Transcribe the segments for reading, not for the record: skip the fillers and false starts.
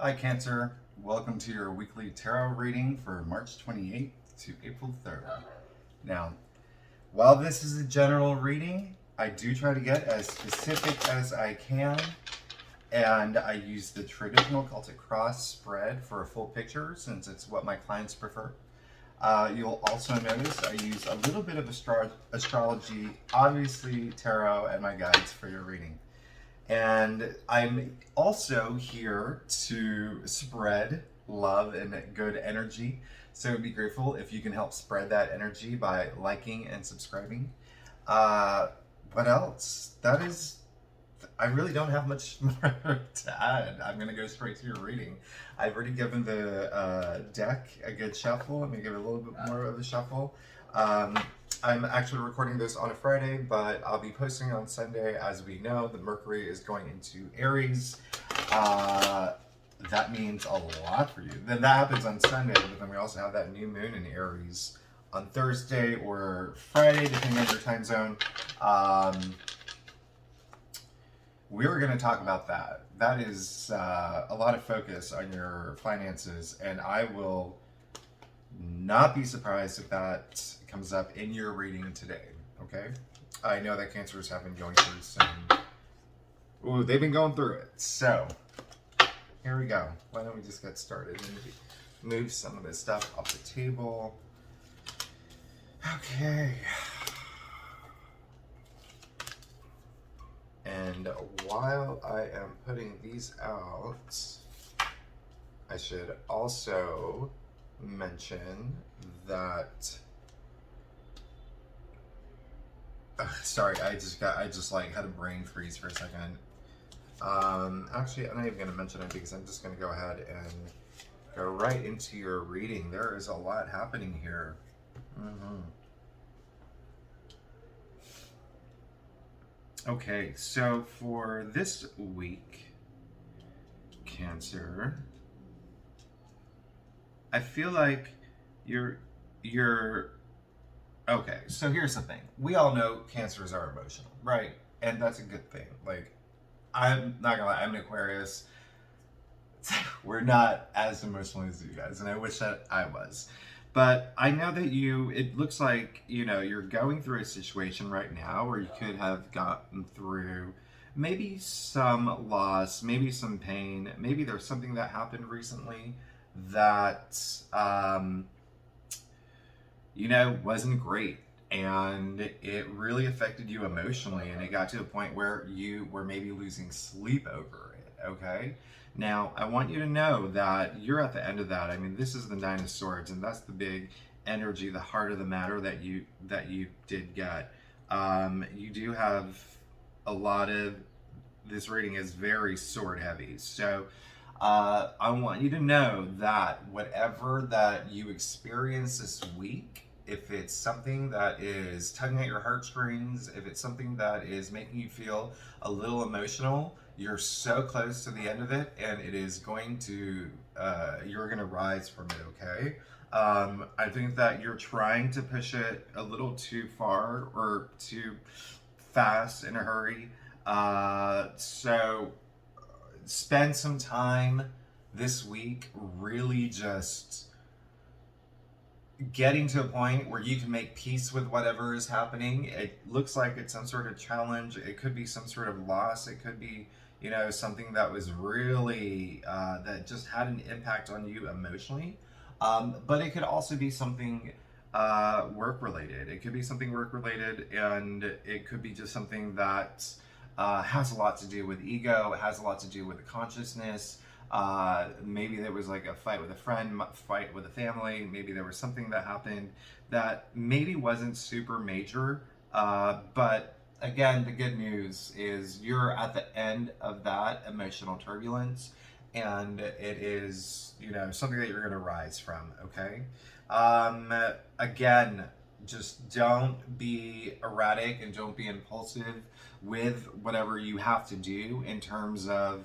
Hi Cancer, welcome to your weekly tarot reading for March 28th to April 3rd. Now, while this is a general reading, I do try to get as specific as I can, and I use the traditional Celtic cross spread for a full picture since it's what my clients prefer. You'll also notice I use a little bit of astrology, obviously tarot, and my guides for your reading. And I'm also here to spread love and good energy. So it'd be grateful if you can help spread that energy by liking and subscribing. What else? I really don't have much more to add. I'm going to go straight to your reading. I've already given the deck a good shuffle. I'm going to give it a little bit more of a shuffle. I'm actually recording this on a Friday, but I'll be posting on Sunday. As we know, the Mercury is going into Aries. That means a lot for you. Then that happens on Sunday, but then we also have that new moon in Aries on Thursday or Friday, depending on your time zone. We're going to talk about that. That is a lot of focus on your finances, and I will not be surprised if that comes up in your reading today, okay? I know that Cancers have been going through they've been going through it. So, here we go. Why don't we just get started and move some of this stuff off the table. Okay. And while I am putting these out, I should also mention that sorry, I just had a brain freeze for a second. Actually, I'm not even going to mention it because I'm just going to go ahead and go right into your reading. There is a lot happening here. Okay, so for this week, Cancer, I feel like you're okay. So here's the thing: we all know Cancers are emotional, right? And that's a good thing. Like, I'm not gonna lie, I'm an Aquarius. We're not as emotional as you guys, and I wish that I was. But I know that it looks like, you're going through a situation right now where you could have gotten through maybe some loss, maybe some pain, maybe there's something that happened recently that, wasn't great. And it really affected you emotionally, and it got to a point where you were maybe losing sleep over it, okay? Now, I want you to know that you're at the end of that. I mean, this is the Nine of Swords, and that's the big energy, the heart of the matter that you did get. You do have a lot of, this reading is very sword heavy. So I want you to know that whatever that you experience this week, if it's something that is tugging at your heartstrings, if it's something that is making you feel a little emotional, you're so close to the end of it, and it is going to, you're going to rise from it, okay? I think that you're trying to push it a little too far or too fast in a hurry. So spend some time this week really just getting to a point where you can make peace with whatever is happening. It looks like it's some sort of challenge. It could be some sort of loss. It could be, something that was really, that just had an impact on you emotionally. But it could also be something work-related. It could be something work-related, and it could be just something that has a lot to do with ego. It has a lot to do with the consciousness. Maybe there was like a fight with a friend, fight with a family. Maybe there was something that happened that maybe wasn't super major. But again, the good news is you're at the end of that emotional turbulence, and it is, something that you're going to rise from, okay? Again, just don't be erratic and don't be impulsive with whatever you have to do in terms of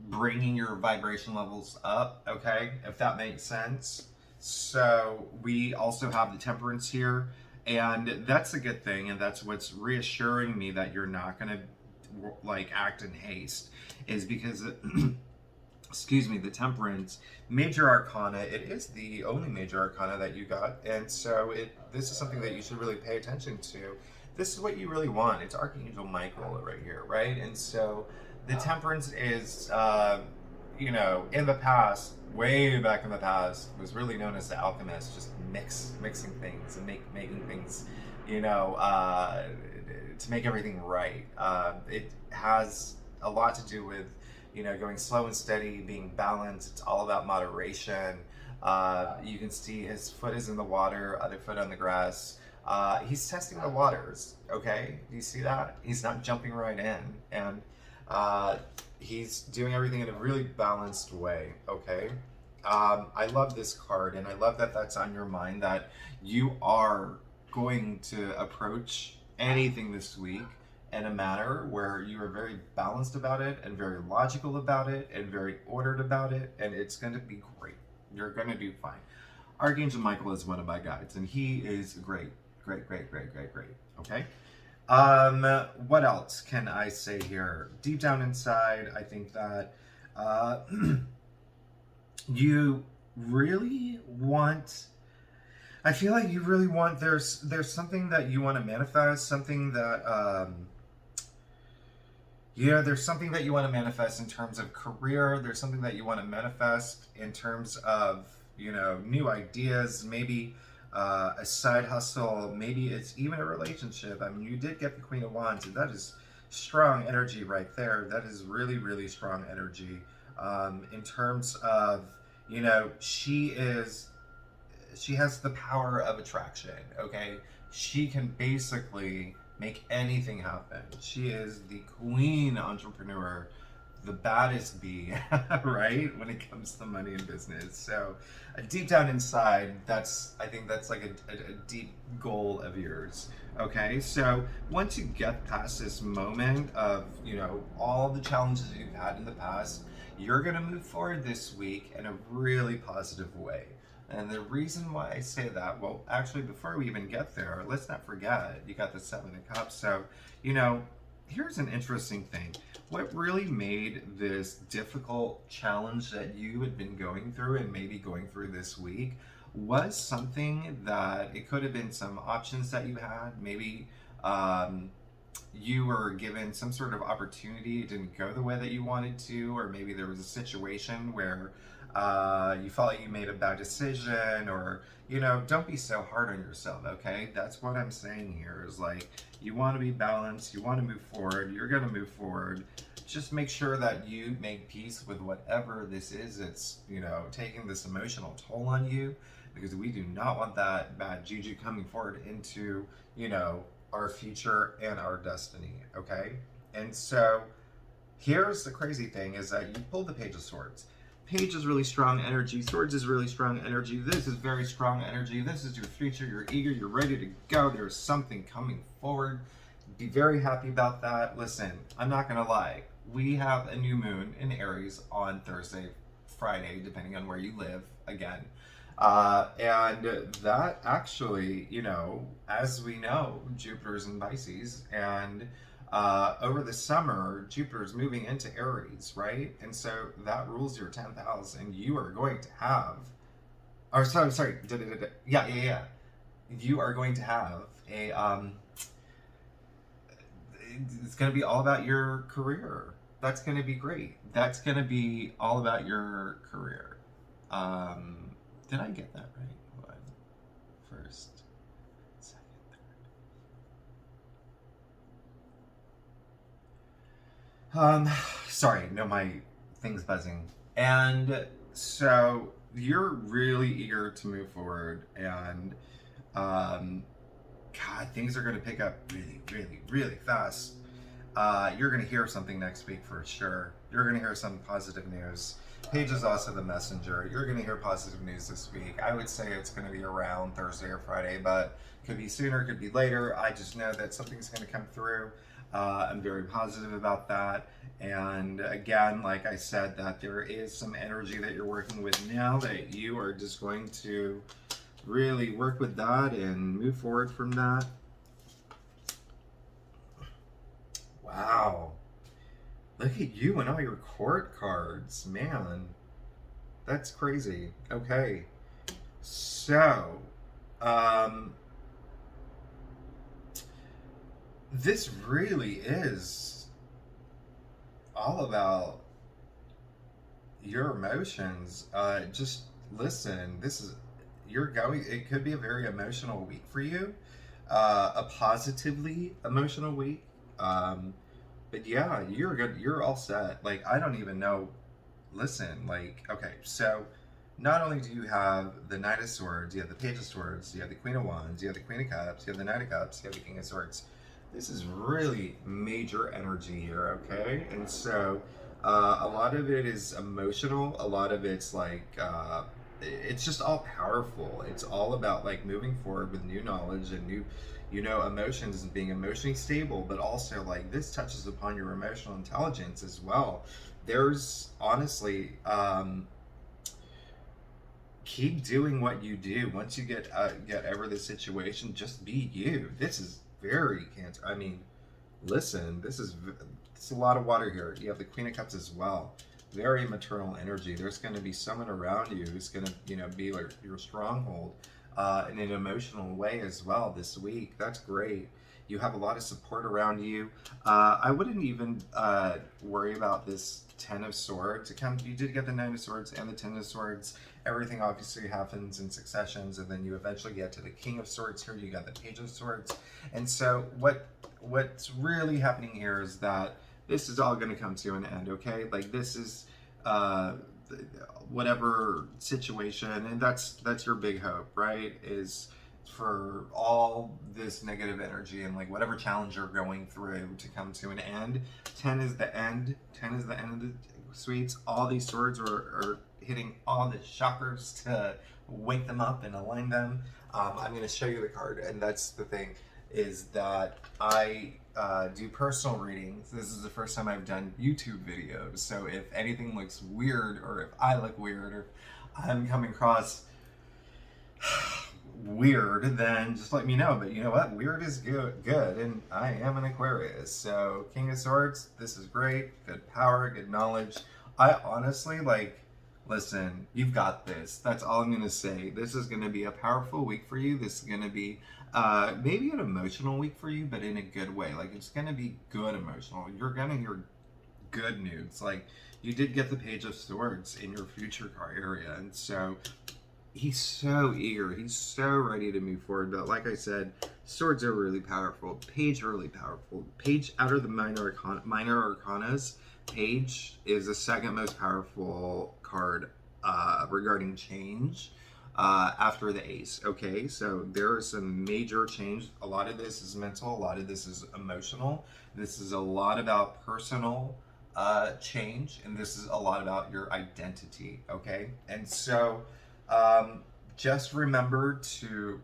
bringing your vibration levels up, okay, if that makes sense. So we also have the Temperance here, and that's a good thing, and that's what's reassuring me that you're not going to like act in haste, is because excuse me, the Temperance major arcana, it is the only major arcana that you got, and so this is something that you should really pay attention to. This is what you really want. It's Archangel Michael right here, right? And so the Temperance is, in the past, way back in the past, was really known as the alchemist, just mixing things and making things, to make everything right. It has a lot to do with, going slow and steady, being balanced. It's all about moderation. You can see his foot is in the water, other foot on the grass. He's testing the waters, okay? Do you see that? He's not jumping right in. And he's doing everything in a really balanced way, okay? I love this card, and I love that that's on your mind, that you are going to approach anything this week in a manner where you are very balanced about it and very logical about it and very ordered about it, and it's going to be great. You're going to do fine. Archangel Michael is one of my guides, and he is great. Okay? What else can I say here? Deep down inside, I think that you really want... I feel like you really want... There's something that you want to manifest, something that... there's something that you want to manifest in terms of career. There's something that you want to manifest in terms of, new ideas, maybe a side hustle, maybe it's even a relationship. I mean, you did get the Queen of Wands, and that is strong energy right there. That is really, really strong energy. In terms of, she has the power of attraction, okay? She can basically make anything happen. She is the queen entrepreneur, the baddest bee, right? When it comes to money and business. So deep down inside, I think that's like a deep goal of yours. Okay, so once you get past this moment of, all the challenges that you've had in the past, you're gonna move forward this week in a really positive way. And the reason why I say that, well, actually, before we even get there, let's not forget, you got the Seven of Cups. So, here's an interesting thing. What really made this difficult challenge that you had been going through and maybe going through this week was something that it could have been some options that you had. Maybe you were given some sort of opportunity, it didn't go the way that you wanted to, or maybe there was a situation where you felt like you made a bad decision, or, don't be so hard on yourself, okay? That's what I'm saying here is like, you want to be balanced, you want to move forward, you're going to move forward. Just make sure that you make peace with whatever this is that's, taking this emotional toll on you, because we do not want that bad juju coming forward into, our future and our destiny, okay? And so here's the crazy thing is that you pull the Page of Swords. Page is really strong energy. Swords is really strong energy. This is very strong energy. This is your future. You're eager. You're ready to go. There's something coming forward. Be very happy about that. Listen, I'm not going to lie. We have a new moon in Aries on Thursday, Friday, depending on where you live, again. And that actually, as we know, Jupiter's in Pisces, and over the summer, Jupiter's moving into Aries, right? And so that rules your 10th house, and you are going to have, yeah. You are going to have a, it's going to be all about your career. That's going to be great. That's going to be all about your career. Did I get that right? Hold on. First, second, third. Sorry, no, my thing's buzzing. And so you're really eager to move forward, and God, things are going to pick up really, really, really fast. You're going to hear something next week for sure. You're going to hear some positive news. Paige is also the messenger. You're going to hear positive news this week. I would say it's going to be around Thursday or Friday, but could be sooner, could be later. I just know that something's going to come through. I'm very positive about that. And again, like I said, that there is some energy that you're working with now that you are just going to really work with that and move forward from that. Wow. Look at you and all your court cards, man. That's crazy. Okay. So, um, this really is all about your emotions. Just listen. It could be a very emotional week for you, a positively emotional week. But yeah, you're good. You're all set. Like, I don't even know. Listen, like, okay, so not only do you have the Knight of Swords, you have the Page of Swords, you have the Queen of Wands, you have the Queen of Cups, you have the Knight of Cups, you have the King of Swords. This is really major energy here, okay? And so a lot of it is emotional, a lot of it's like, it's just all powerful. It's all about like moving forward with new knowledge and new, emotions and being emotionally stable, but also like this touches upon your emotional intelligence as well. There's honestly, keep doing what you do. Once you get over the situation, just be you. This is very Cancer. I mean, listen, it's a lot of water here. You have the Queen of Cups as well. Very maternal energy. There's going to be someone around you who's going to, be like your stronghold in an emotional way as well this week. That's great. You have a lot of support around you. I wouldn't even worry about this Ten of Swords. You did get the Nine of Swords and the Ten of Swords. Everything obviously happens in successions, and then you eventually get to the King of Swords here. You got the Page of Swords. And so what's really happening here is that this is all going to come to an end, okay? Like, this is whatever situation, and that's your big hope, right? Is for all this negative energy and like whatever challenge you're going through to come to an end. 10 is the end. 10 is the end of the sweets. All these swords are hitting all the chakras to wake them up and align them. I'm going to show you the card, and that's the thing, is that I do personal readings. This is the first time I've done YouTube videos, so if anything looks weird, or if I look weird, or if I'm coming across weird, then just let me know. But you know what? Weird is good, and I am an Aquarius. So King of Swords, this is great. Good power, good knowledge. I honestly, like, listen, you've got this. That's all I'm going to say. This is going to be a powerful week for you. This is going to be maybe an emotional week for you, but in a good way. Like, it's going to be good emotional. You're going to hear good news. Like, you did get the Page of Swords in your future car area, and so he's so eager. He's so ready to move forward. But like I said, swords are really powerful. Page really powerful. Page, out of the minor arcanas, Page is the second most powerful card regarding change after the Ace. Okay, so there is some major change. A lot of this is mental. A lot of this is emotional. This is a lot about personal change, and this is a lot about your identity. Okay, and so just remember to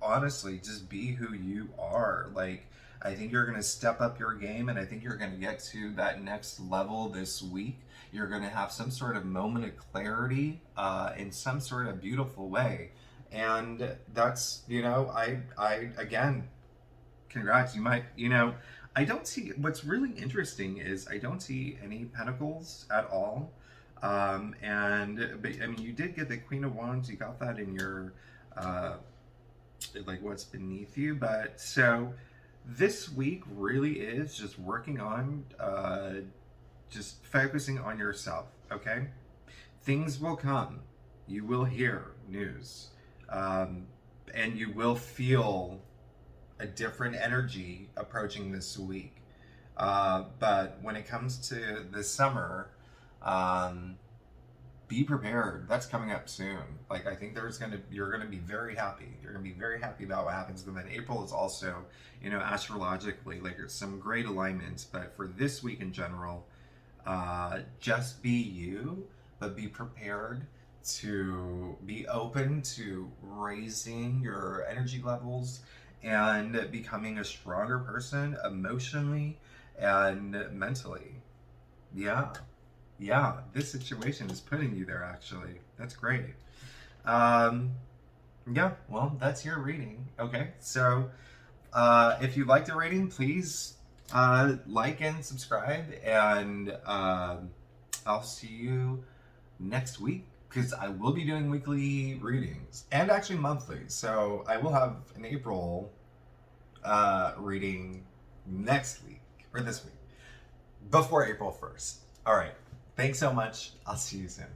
honestly just be who you are. Like, I think you're going to step up your game, and I think you're going to get to that next level this week. You're going to have some sort of moment of clarity in some sort of beautiful way. And that's, I again, congrats. You might, I don't see, what's really interesting is I don't see any pentacles at all. But I mean, you did get the Queen of Wands. You got that in your, like, what's beneath you. But so this week really is just working on, just focusing on yourself. Okay, things will come. You will hear news, and you will feel a different energy approaching this week. But when it comes to the summer, be prepared. That's coming up soon. Like, I think you're gonna be very happy. You're gonna be very happy about what happens. And then April is also, astrologically, like, there's some great alignments. But for this week in general, just be you, but be prepared to be open to raising your energy levels and becoming a stronger person emotionally and mentally. Yeah, this situation is putting you there, actually. That's great. Yeah, well, that's your reading. Okay, so if you liked the reading, please Like and subscribe, and I'll see you next week, because I will be doing weekly readings and actually monthly. So I will have an April reading next week, or this week, before April 1st. All right. Thanks so much. I'll see you soon.